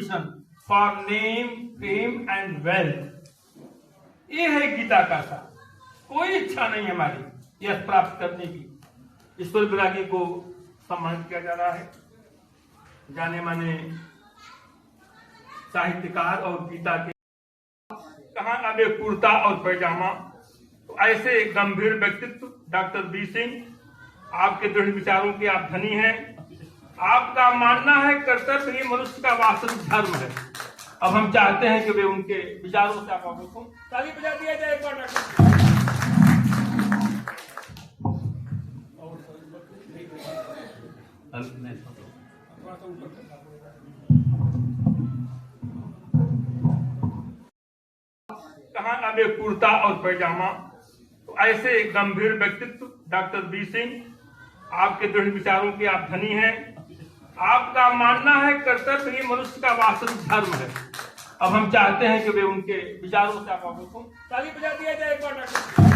For name fame and wealth, ये है गीता का सार। कोई इच्छा नहीं हमारी यश प्राप्त करने की। ईश्वर विरागी को सम्मानित किया जा रहा है। जाने माने साहित्यकार और गीता के कहा अब एक कुर्ता और पैजामा। तो ऐसे गंभीर व्यक्तित्व डॉक्टर बी सिंह, आपके दृढ़ विचारों के आप धनी हैं। आपका मानना है कर्तव्य ही मनुष्य का वास्तविक धर्म है। अब हम चाहते हैं कि वे उनके विचारों से आप अवगत हों। ताली बजा दिया जाए एक बार डॉक्टर। कहा अब एक कुर्ता और पैजामा। तो ऐसे गंभीर व्यक्तित्व डॉक्टर बी सिंह, आपके दृढ़ विचारों के आप धनी हैं। आपका मानना है कर्तव्य ही मनुष्य का वास्तविक धर्म है। अब हम चाहते हैं कि वे उनके विचारों से आप अवगत हों। ताली बजा दिया जाए एक बार doctor.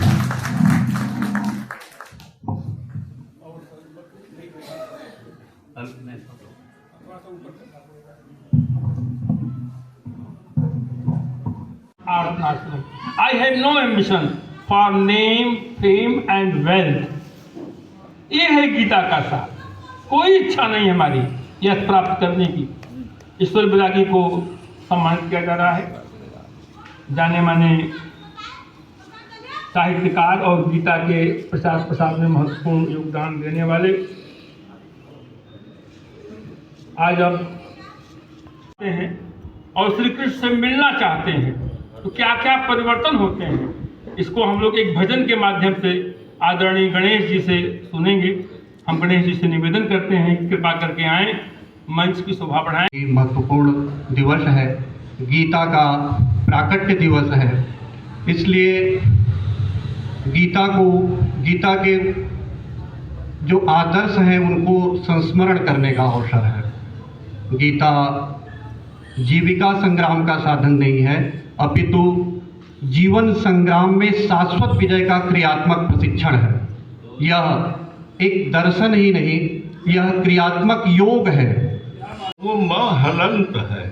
I have no ambition for name, fame and wealth, ये है गीता का सार। कोई इच्छा नहीं हमारी यश प्राप्त करने की। ईश्वर विरागी को सम्मानित किया जा रहा है। जाने माने साहित्यकार और गीता के प्रचार प्रसार में महत्वपूर्ण योगदान देने वाले। आज हम चाहते हैं और श्री कृष्ण से मिलना चाहते हैं तो क्या क्या परिवर्तन होते हैं, इसको हम लोग एक भजन के माध्यम से आदरणीय गणेश जी से सुनेंगे। हम गणेश जी से निवेदन करते हैं कि कृपा करके आए, मंच की शोभा बढ़ाएं। महत्वपूर्ण दिवस है, गीता का प्राकट्य दिवस है, इसलिए गीता के जो आदर्श हैं उनको संस्मरण करने का अवसर है। गीता जीविका संग्राम का साधन नहीं है, अपितु जीवन संग्राम में शाश्वत विजय का क्रियात्मक प्रशिक्षण है। यह एक दर्शन ही नहीं, यह क्रियात्मक योग है। वो म हलंत है।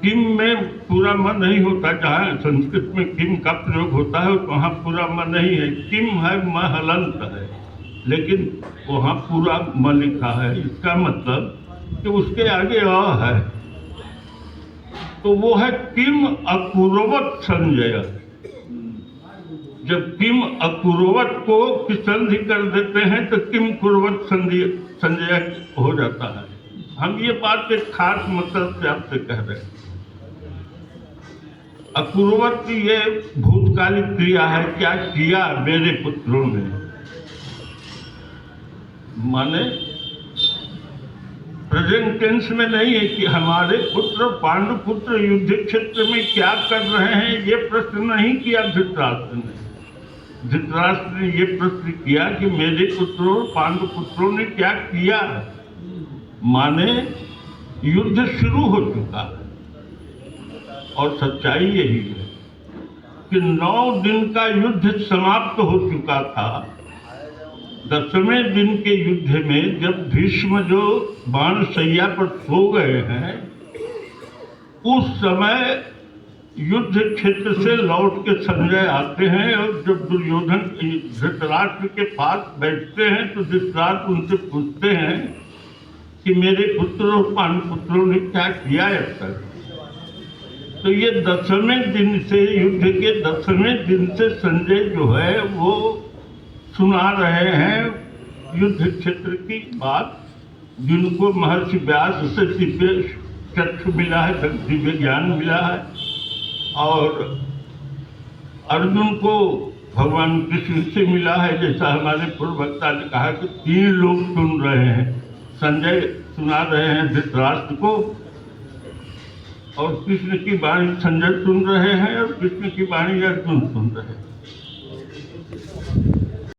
किम में पूरा मन नहीं होता। जहाँ संस्कृत में किम का प्रयोग होता है वहाँ पूरा मन नहीं है। किम है, म हलंत है, लेकिन वहाँ पूरा म लिखा है। इसका मतलब कि उसके आगे अ है, तो वो है किम अकुर्वत संजय। जब किम अकुर्वत को संधि कर देते हैं तो किम कुर्वत संजय हो जाता है। हम ये बात एक खास मतलब से आपसे कह रहे हैं। अकुर्वत की ये भूतकालिक क्रिया है। क्या किया मेरे पुत्रों ने, माने प्रेजेंट टेंस में नहीं है कि हमारे पुत्र पांडु पुत्र युद्ध क्षेत्र में क्या कर रहे हैं। ये प्रश्न नहीं किया धृतराष्ट्र ने। धृतराष्ट्र ने ये प्रश्न किया कि मेरे पुत्रों पांडु पुत्रों ने क्या किया। माने युद्ध शुरू हो चुका है और सच्चाई यही है कि 9 दिन का युद्ध समाप्त हो चुका था। 10वें दिन के युद्ध में जब भीष्म जो बाण शैया पर सो गए हैं, उस समय युद्ध क्षेत्र से लौट के संजय आते हैं और जब दुर्योधन धृतराष्ट्र के पास बैठते हैं तो धृतराष्ट्र उनसे पूछते हैं कि मेरे पुत्र और पांडुपुत्रों ने क्या किया अब तक। तो ये 10वें दिन से, युद्ध के 10वें दिन से संजय जो है वो सुना रहे हैं युद्ध क्षेत्र की बात, जिनको महर्षि व्यास से दिव्य चक्षु मिला है, दिव्य ज्ञान मिला है। और अर्जुन को भगवान कृष्ण से मिला है। जैसा हमारे पूर्व वक्ता ने कहा कि 3 लोग सुन रहे हैं। संजय सुना रहे हैं धृतराष्ट्र को, और कृष्ण की वाणी संजय सुन रहे हैं, और कृष्ण की वाणी अर्जुन सुन रहे हैं।